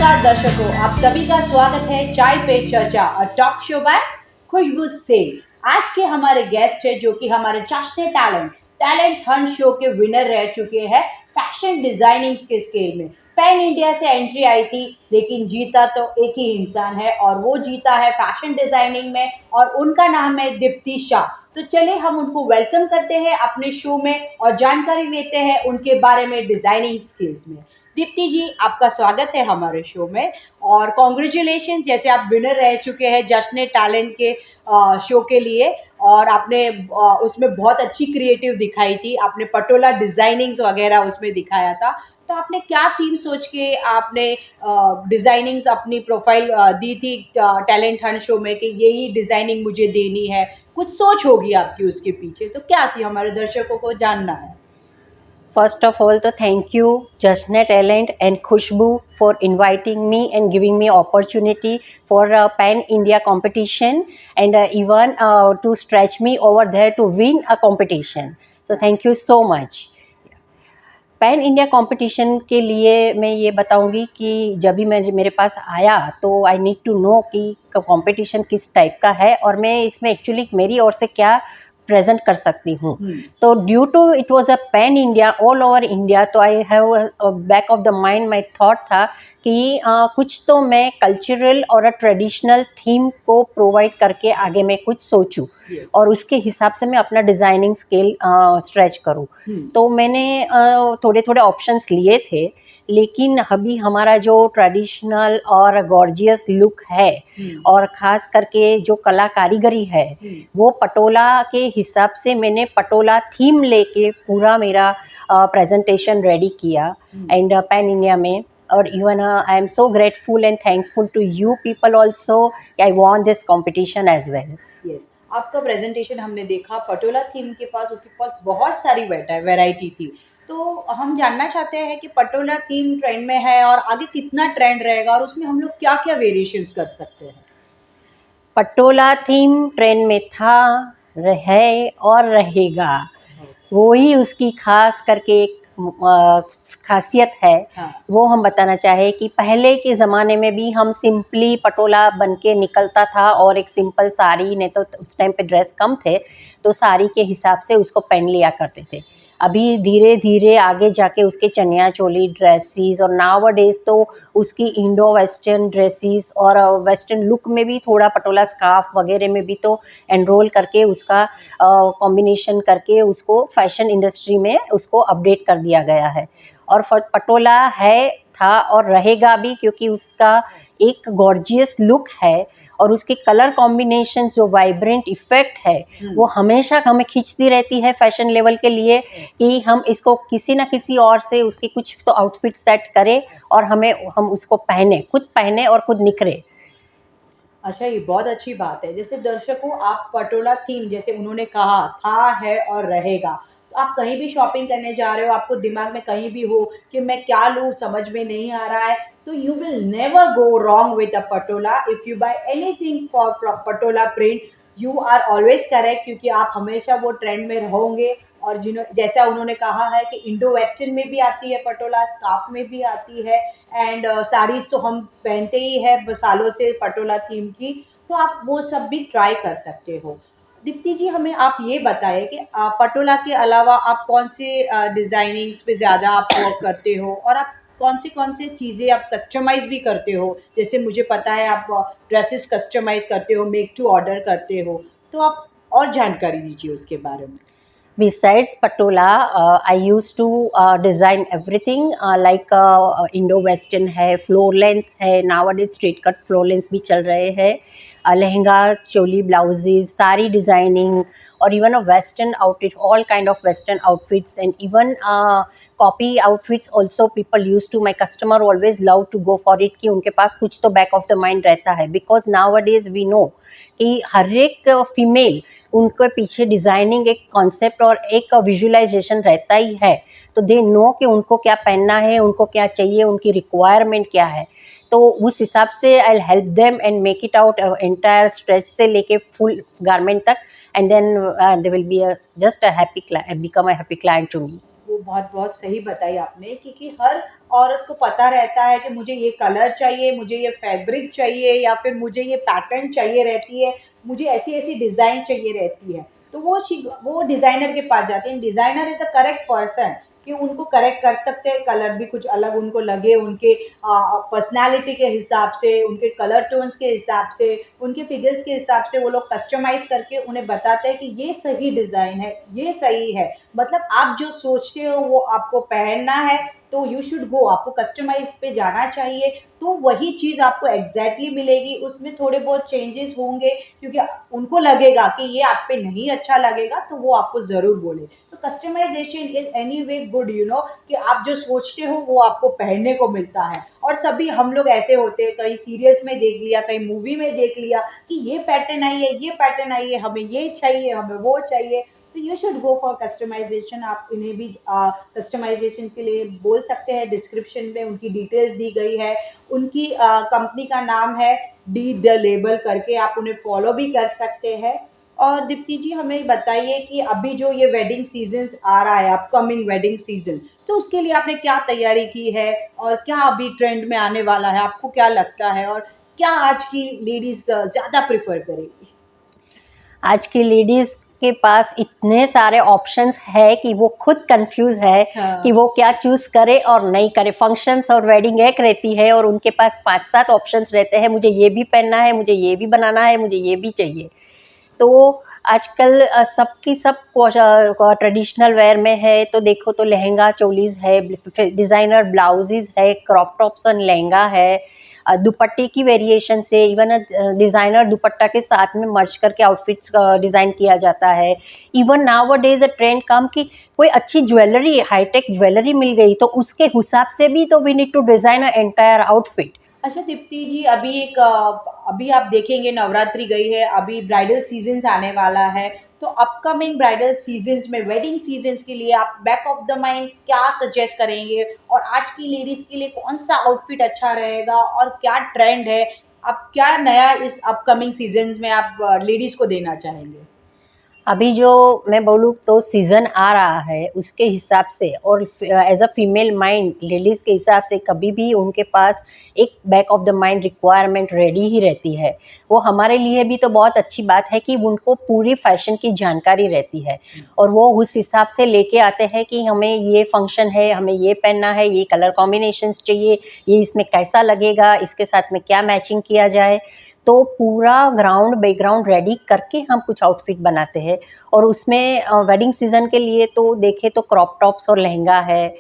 नमस्कार दर्शकों, आप सभी का स्वागत है चाय पे चर्चा और टॉक शो बाय खुशबू से। आज के हमारे गेस्ट है जो कि हमारे जश्न टैलेंट हंट शो के विनर रह चुके हैं फैशन डिजाइनिंग के स्केल में। पैन इंडिया से एंट्री आई थी, लेकिन जीता तो एक ही इंसान है और वो जीता है फैशन डिजाइनिंग में और उनका नाम है दीप्ति शाह। तो चलिए हम उनको वेलकम करते हैं अपने शो में और जानकारी लेते हैं उनके बारे में डिजाइनिंग स्किल्स में। दीप्ति जी, आपका स्वागत है हमारे शो में और कॉन्ग्रेचुलेशन, जैसे आप विनर रह चुके हैं जश्न टैलेंट के शो के लिए। और आपने उसमें बहुत अच्छी क्रिएटिव दिखाई थी, आपने पटोला डिजाइनिंग्स वगैरह उसमें दिखाया था। तो आपने क्या थीम सोच के आपने डिजाइनिंग्स अपनी प्रोफाइल दी थी टैलेंट हंट शो में कि यही डिजाइनिंग मुझे देनी है? कुछ सोच होगी आपकी उसके पीछे, तो क्या थी हमारे दर्शकों को जानना है। First of all, thank you, Jashna Talent and Khushbu, for inviting me and giving me opportunity for a Pan India competition and even to stretch me over there to win a competition. So thank you so much. Pan India competition के लिए मैं ये बताऊंगी कि जब भी मेरे पास आया तो आई नीड टू नो कि कंपटीशन किस टाइप का है और मैं इसमें एक्चुअली मेरी ओर से क्या प्रेजेंट कर सकती हूँ। तो due to it was a pan India all over India, तो I have back of the mind my thought था कि कुछ तो मैं कल्चरल और ट्रेडिशनल थीम को प्रोवाइड करके आगे मैं कुछ सोचूं। Yes. और उसके हिसाब से मैं अपना डिज़ाइनिंग स्केल स्ट्रेच करूं। तो मैंने थोड़े थोड़े ऑप्शंस लिए थे, लेकिन अभी हमारा जो ट्रेडिशनल और गॉर्जियस लुक है और ख़ास करके जो कला कारीगरी है वो पटोला के हिसाब से मैंने पटोला थीम लेके पूरा मेरा प्रेजेंटेशन रेडी किया एंड पैन इंडिया में। और even I am so grateful and thankful to you people also, I won this competition as well. Yes, आपका प्रेजेंटेशन हमने देखा, पटोला थीम के पास उसके पास बहुत सारी वैरायटी थी। तो हम जानना चाहते हैं कि पटोला थीम ट्रेंड में है और आगे कितना ट्रेंड रहेगा और उसमें हम लोग क्या क्या वेरिएशंस कर सकते हैं। पटोला थीम ट्रेंड में था, है और रहेगा। वही उसकी खास करके एक खासियत है। हाँ। वो हम बताना चाहे कि पहले के ज़माने में भी हम सिंपली पटोला बन के निकलता था और एक सिंपल साड़ी, नहीं तो उस टाइम पे ड्रेस कम थे तो साड़ी के हिसाब से उसको पहन लिया करते थे। अभी धीरे धीरे आगे जाके उसके चनिया चोली ड्रेसेस और नाउअडेज तो उसकी इंडो वेस्टर्न ड्रेसेस और वेस्टर्न लुक में भी थोड़ा पटोला स्कार्फ वगैरह में भी तो एनरोल करके उसका कॉम्बिनेशन करके उसको फैशन इंडस्ट्री में उसको अपडेट कर दिया गया है। और पटोला है, था और रहेगा भी, क्योंकि उसका एक गॉर्जियस लुक है और उसके कलर कॉम्बिनेशन जो वाइब्रेंट इफेक्ट है वो हमेशा हमें खींचती रहती है फैशन लेवल के लिए कि हम इसको किसी ना किसी और से उसकी कुछ तो आउटफिट सेट करें और हम उसको पहने, खुद पहने और खुद निखरे। अच्छा, ये बहुत अच्छी बात है। जैसे दर्शकों, आप पटोला थीम जैसे उन्होंने कहा था, है और रहेगा, तो आप कहीं भी शॉपिंग करने जा रहे हो, आपको दिमाग में कहीं भी हो कि मैं क्या लूँ, समझ में नहीं आ रहा है, तो you will never go wrong with a Patola. If you buy anything for Patola print, you are always correct, क्योंकि आप हमेशा वो ट्रेंड में रहोगे। और जैसा उन्होंने कहा है कि इंडो वेस्टर्न में भी आती है पटोला, स्कार्फ में भी आती है एंड साड़ीज तो हम पहनते ही है सालों से पटोला थीम की, तो आप वो सब भी ट्राई कर सकते हो। दीप्ति जी, हमें आप ये बताएं कि पटोला के अलावा आप कौन से डिज़ाइनिंग्स पे ज़्यादा आप वर्क करते हो और आप कौन से चीज़ें आप कस्टमाइज़ भी करते हो? जैसे मुझे पता है आप ड्रेसेस कस्टमाइज़ करते हो, मेक टू ऑर्डर करते हो, तो आप और जानकारी दीजिए उसके बारे में। Besides patola, I used to design everything like Indo-Western है, floor lengths है, nowadays straight cut floor lengths भी चल रहे हैं, लहंगा, चोली, ब्लाउजेज, सारी डिज़ाइनिंग और even a western outfit, all kind of western outfits and even copy outfits also people used to, my customer always love to go for it कि उनके पास कुछ तो back of the mind रहता है, because nowadays we know कि हर एक female उनके पीछे डिज़ाइनिंग एक कॉन्सेप्ट और एक विजुअलाइजेशन रहता ही है, तो दे नो कि उनको क्या पहनना है, उनको क्या चाहिए, उनकी रिक्वायरमेंट क्या है। तो उस हिसाब से I help them and make it out entire stretch से लेके फुल गारमेंट तक, and then they will be just a happy, become a happy client to me. वो बहुत बहुत सही बताई आपने, क्योंकि हर औरत को पता रहता है कि मुझे ये कलर चाहिए, मुझे ये फैब्रिक चाहिए, या फिर मुझे ये पैटर्न चाहिए रहती है, मुझे ऐसी ऐसी डिज़ाइन चाहिए रहती है। तो वो डिज़ाइनर के पास जाते हैं। Designer is the correct person कि उनको करेक्ट कर सकते हैं, कलर भी कुछ अलग उनको लगे, उनके पर्सनैलिटी के हिसाब से, उनके कलर टोन्स के हिसाब से, उनके फिगर्स के हिसाब से वो लोग कस्टमाइज़ करके उन्हें बताते हैं कि ये सही डिज़ाइन है, ये सही है। मतलब आप जो सोचते हो वो आपको पहनना है, तो यू शुड गो, आपको कस्टमाइज़ पे जाना चाहिए, तो वही चीज़ आपको एग्ज़ैक्टली मिलेगी। उसमें थोड़े बहुत चेंजेस होंगे, क्योंकि उनको लगेगा कि ये आप पे नहीं अच्छा लगेगा, तो वो आपको ज़रूर बोले। तो कस्टमाइज़ेशन इज़ एनीवे गुड, कि आप जो सोचते हो वो आपको पहनने को मिलता है। और सभी हम लोग ऐसे होते हैं, कहीं सीरियल्स में देख लिया, कहीं मूवी में देख लिया कि ये पैटर्न आई है, ये पैटर्न आई है, हमें ये चाहिए, हमें वो चाहिए। तो you should go for customization. आप इन्हें भी कस्टमाइजेशन के लिए बोल सकते हैं। डिस्क्रिप्शन में उनकी डिटेल्स दी गई है। उनकी कंपनी का नाम है डी द लेबल करके, आप उन्हें फॉलो भी कर सकते हैं। और दीप्ति जी, हमें बताइए कि अभी जो ये वेडिंग सीजन आ रहा है, अपकमिंग वेडिंग सीजन, तो उसके लिए आपने क्या तैयारी की है, और क्या अभी ट्रेंड में आने वाला है, आपको क्या लगता है, और क्या आज की लेडीज ज़्यादा प्रेफर करेगी? आज की लेडीज़ के पास इतने सारे ऑप्शंस है कि वो खुद कंफ्यूज है कि हाँ। वो क्या चूज़ करे और नहीं करे। फंक्शंस और वेडिंग एक रहती है और उनके पास 5-7 ऑप्शंस रहते हैं, मुझे ये भी पहनना है, मुझे ये भी बनाना है, मुझे ये भी चाहिए। तो आजकल सबकी सब ट्रेडिशनल वेयर में है, तो देखो तो लहंगा चोलीज़ है, डिज़ाइनर ब्लाउजेज़ है, क्रॉप टॉप्स और लहंगा है, दुपट्टे की वेरिएशन से इवन डिज़ाइनर दुपट्टा के साथ में मर्ज करके आउटफिट्स डिज़ाइन किया जाता है। इवन नाउ-अ-डेज़ ट्रेंड कम कि कोई अच्छी ज्वेलरी, हाईटेक ज्वेलरी मिल गई तो उसके हिसाब से भी तो we need to design a entire outfit. अच्छा दीप्ति जी, अभी आप देखेंगे नवरात्रि गई है, अभी ब्राइडल सीजन्स आने वाला है। तो अपकमिंग ब्राइडल सीजन्स में, वेडिंग सीजन्स के लिए आप बैक ऑफ द माइंड क्या सजेस्ट करेंगे, और आज की लेडीज के लिए कौन सा आउटफिट अच्छा रहेगा, और क्या ट्रेंड है, आप क्या नया इस अपकमिंग सीजन में आप लेडीज को देना चाहेंगे? अभी जो मैं बोलूँ तो सीज़न आ रहा है उसके हिसाब से, और as a female mind ladies के हिसाब से कभी भी उनके पास एक back of the mind requirement ready ही रहती है। वो हमारे लिए भी तो बहुत अच्छी बात है कि उनको पूरी फैशन की जानकारी रहती है और वो उस हिसाब से लेके आते हैं कि हमें ये फंक्शन है, हमें ये पहनना है, ये कलर कॉम्बिनेशंस चाहिए, ये इसमें कैसा लगेगा, इसके साथ में क्या मैचिंग किया जाए। तो पूरा ग्राउंड बैकग्राउंड रेडी करके हम कुछ आउटफिट बनाते हैं। और उसमें वेडिंग सीज़न के लिए तो देखें तो क्रॉप टॉप्स और लहंगा है,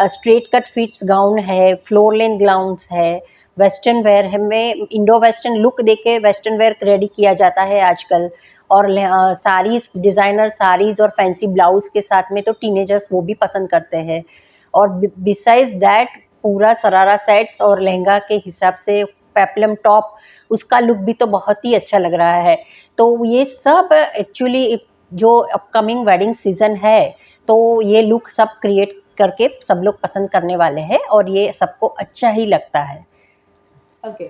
स्ट्रेट कट फिट्स गाउन है, फ्लोर लेंथ गाउन्स है, वेस्टर्न वेयर है, में इंडो वेस्टर्न लुक देके वेस्टर्न वेयर रेडी किया जाता है आजकल। और साड़ीज़, डिज़ाइनर साड़ीज़ और फैंसी ब्लाउज़ के साथ में तो टीनेजर्स वो भी पसंद करते हैं। और बिसाइड्स दैट पूरा शरारा सेट्स और लहंगा के हिसाब से पेप्लम टॉप, उसका लुक भी तो बहुत ही अच्छा लग रहा है। तो ये सब एक्चुअली जो अपकमिंग वेडिंग सीज़न है, तो ये लुक सब क्रिएट करके सब लोग पसंद करने वाले हैं और ये सबको अच्छा ही लगता है। ओके,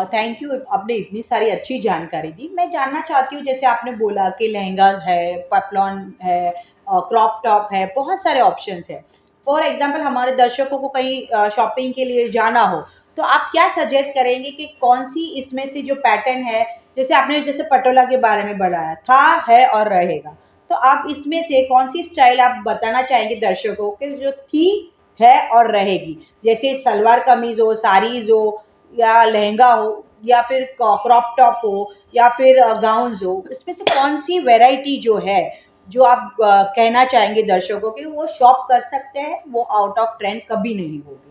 थैंक यू, आपने इतनी सारी अच्छी जानकारी दी। मैं जानना चाहती हूँ, जैसे आपने बोला कि लहंगा है, पेप्लॉन है, क्रॉप टॉप है, बहुत सारे ऑप्शंस हैं। फॉर एग्जांपल हमारे दर्शकों को कहीं शॉपिंग के लिए जाना हो, तो आप क्या सजेस्ट करेंगे कि कौन-सी इसमें से जो पैटर्न है, जैसे आपने जैसे पटोला के बारे में बताया था, है और रहेगा। तो आप इसमें से कौन-सी स्टाइल आप बताना चाहेंगे दर्शकों को जो थी, है और रहेगी? जैसे सलवार कमीज़ हो, साड़ीज़ हो, या लहंगा हो, या फिर क्रॉप टॉप हो, या फिर गाउन्स हो, इसमें से कौन-सी वैरायटी जो है, जो आप कहना चाहेंगे दर्शकों कि वो शॉप कर सकते हैं, वो आउट ऑफ ट्रेंड कभी नहीं होगी?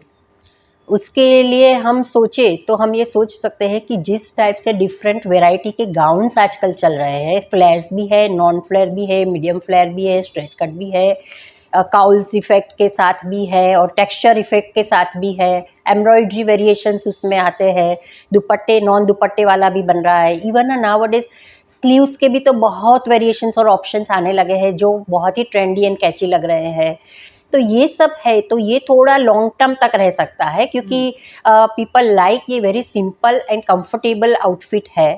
उसके लिए हम सोचे तो हम ये सोच सकते हैं कि जिस टाइप से डिफरेंट वैरायटी के गाउन्स आजकल चल रहे हैं, फ्लेयर्स भी है, नॉन फ्लेयर भी है, मीडियम फ्लेयर भी है, स्ट्रेट कट भी है, काउल्स इफ़ेक्ट के साथ भी है और टेक्सचर इफ़ेक्ट के साथ भी है, एम्ब्रॉयडरी वेरिएशंस उसमें आते हैं, दुपट्टे नॉन दुपट्टे वाला भी बन रहा है। इवन नाउ-अ-डेज़ स्लीव्स के भी तो बहुत वेरिएशंस और ऑप्शंस आने लगे हैं जो बहुत ही ट्रेंडी एंड कैची लग रहे हैं। तो ये सब है, तो ये थोड़ा लॉन्ग टर्म तक रह सकता है, क्योंकि पीपल लाइक ये very simple and comfortable outfit है,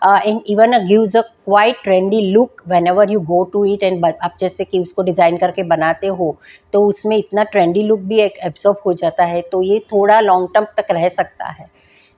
and even gives a quite trendy look whenever you go to it. And आप जैसे कि उसको डिज़ाइन करके बनाते हो तो उसमें इतना ट्रेंडी लुक भी एक एब्जॉर्ब हो जाता है, तो ये थोड़ा लॉन्ग टर्म तक रह सकता है।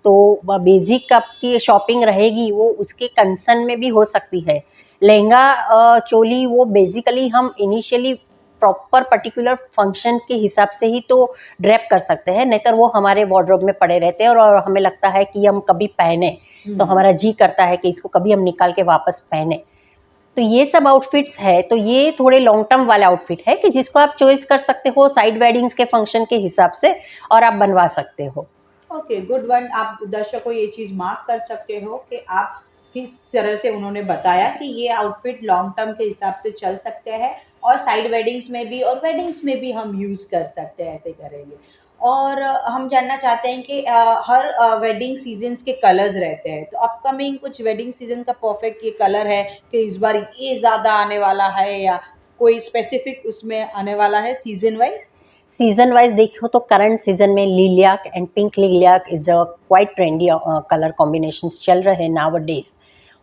तो बेसिक आपकी शॉपिंग रहेगी वो उसके कंसर्न में भी हो सकती है। लहंगा चोली वो बेसिकली हम इनिशियली प्रॉपर पर्टिकुलर फंक्शन के हिसाब से ही तो ड्रेप कर सकते हैं, नहीं तो वो हमारे वार्डरोब में पड़े रहते हैं और हमें लगता है कि हम कभी पहने तो हमारा जी करता है कि इसको कभी हम निकाल के वापस पहने। तो ये सब आउटफिट्स है, तो ये थोड़े लॉन्ग टर्म वाले आउटफिट है कि जिसको आप चॉइस कर सकते हो साइड वेडिंग्स के फंक्शन के हिसाब से और आप बनवा सकते हो। Okay, good one. आप दर्शकों को ये चीज़ मार्क कर सकते हो कि आप किस तरह से उन्होंने बताया कि ये आउटफिट लॉन्ग टर्म के हिसाब से चल सकते हैं और साइड वेडिंग्स में भी और वेडिंग्स में भी हम यूज़ कर सकते हैं, ऐसे करेंगे। और हम जानना चाहते हैं कि हर वेडिंग सीजन्स के कलर्स रहते हैं, तो अपकमिंग कुछ वेडिंग सीजन का परफेक्ट ये कलर है कि इस बार ये ज़्यादा आने वाला है या कोई स्पेसिफिक उसमें आने वाला है सीजन वाइज? सीजन वाइज देखो तो करंट सीजन में lilac and pink lilac is a quite trendy colour combinations चल रहे हैं नाउ डेज,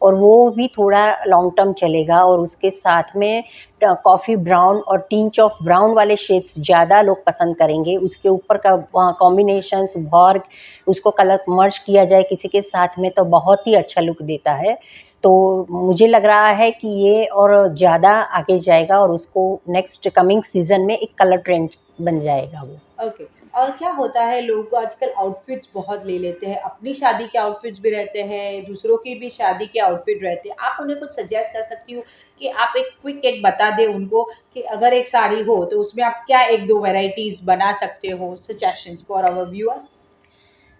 और वो भी थोड़ा लॉन्ग टर्म चलेगा। और उसके साथ में कॉफ़ी ब्राउन और टिंच ऑफ ब्राउन वाले शेड्स ज़्यादा लोग पसंद करेंगे। उसके ऊपर का कॉम्बिनेशंस वर्क उसको कलर मर्ज किया जाए किसी के साथ में तो बहुत ही अच्छा लुक देता है। तो मुझे लग रहा है कि ये और ज़्यादा आगे जाएगा और उसको नेक्स्ट कमिंग सीजन में एक कलर ट्रेंड बन जाएगा वो। ओके। और क्या होता है, लोग आजकल आउटफिट्स बहुत ले लेते हैं, अपनी शादी के आउटफिट्स भी रहते हैं, दूसरों की भी शादी के आउटफिट रहते हैं। आप उन्हें कुछ सजेस्ट कर सकती हो कि आप एक क्विक एक बता दें उनको कि अगर एक साड़ी हो तो उसमें आप क्या 1-2 वैराइटीज़ बना सकते हो, suggestions for our viewer?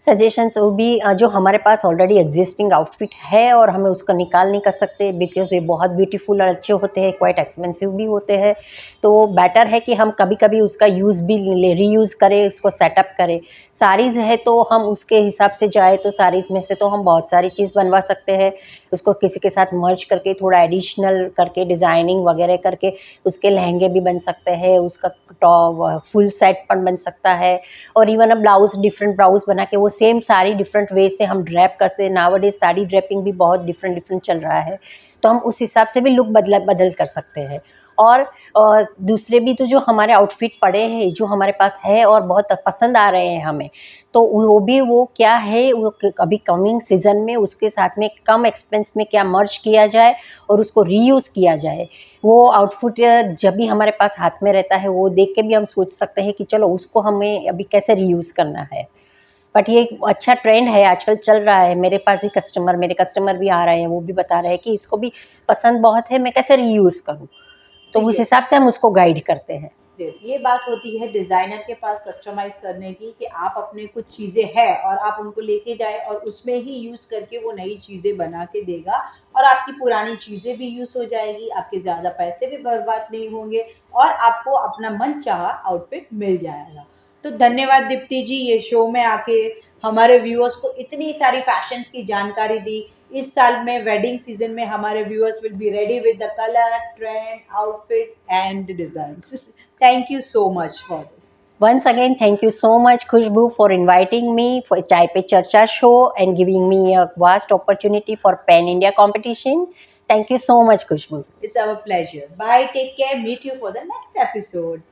Suggestions वो भी जो हमारे पास ऑलरेडी एग्जिस्टिंग आउटफिट है और हमें उसका निकाल नहीं कर सकते बिकॉज ये बहुत ब्यूटीफुल और अच्छे होते हैं, क्वाइट एक्सपेंसिव भी होते हैं। तो बेटर है कि हम कभी कभी उसका यूज़ भी रीयूज़ करें, उसको सेटअप करें। साड़ीज़ है तो हम उसके हिसाब से जाए तो साड़ीज़ में से तो हम बहुत सारी चीज़ बनवा सकते हैं। उसको किसी के साथ मर्ज करके थोड़ा एडिशनल करके डिज़ाइनिंग वगैरह करके उसके लहंगे भी बन सकते हैं, उसका टॉप फुल सेट पण बन सकता है। और इवन ब्लाउज डिफरेंट ब्लाउज बना के वो सेम साड़ी डिफरेंट वे से हम ड्रैप करते हैं। नाउअडेज साड़ी ड्रैपिंग भी बहुत डिफरेंट डिफरेंट चल रहा है, तो हम उस हिसाब से भी लुक बदल कर सकते हैं। और दूसरे भी तो जो हमारे आउटफिट पड़े हैं जो हमारे पास है और बहुत पसंद आ रहे हैं हमें, तो वो भी वो क्या है वो अभी कमिंग सीजन में उसके साथ में कम एक्सपेंस में क्या मर्ज किया जाए और उसको रीयूज़ किया जाए। वो आउटफिट जब भी हमारे पास हाथ में रहता है वो देख के भी हम सोच सकते हैं कि चलो उसको हमें अभी कैसे रीयूज़ करना है। बट ये एक अच्छा ट्रेंड है, आजकल चल रहा है। मेरे कस्टमर भी आ रहे हैं, वो भी बता रहे हैं कि इसको भी पसंद बहुत है, मैं कैसे रीयूज़ करूँ। तो उस हिसाब से हम उसको गाइड करते हैं। ये बात होती है डिज़ाइनर के पास कस्टमाइज़ करने की कि आप अपने कुछ चीज़ें हैं और आप उनको लेके जाएँ और उसमें ही यूज़ करके वो नई चीज़ें बना के देगा और आपकी पुरानी चीज़ें भी यूज़ हो जाएगी, आपके ज़्यादा पैसे भी बर्बाद नहीं होंगे और आपको अपना मनचाहा आउटफिट मिल जाएगा। तो धन्यवाद दीप्ति जी, ये शो में आके हमारे व्यूअर्स को इतनी सारी फैशंस की जानकारी दी। इस साल में वेडिंग सीजन में हमारे viewers will be ready with the colour, trend, outfit and designs. Thank you so much for this. Once again, thank you so much, Khushbu, for inviting me for Chai Pe Charcha show and giving me a vast opportunity for Pan India competition. Thank you so much, Khushbu. It's our pleasure. Bye. Take care. Meet you for the next episode.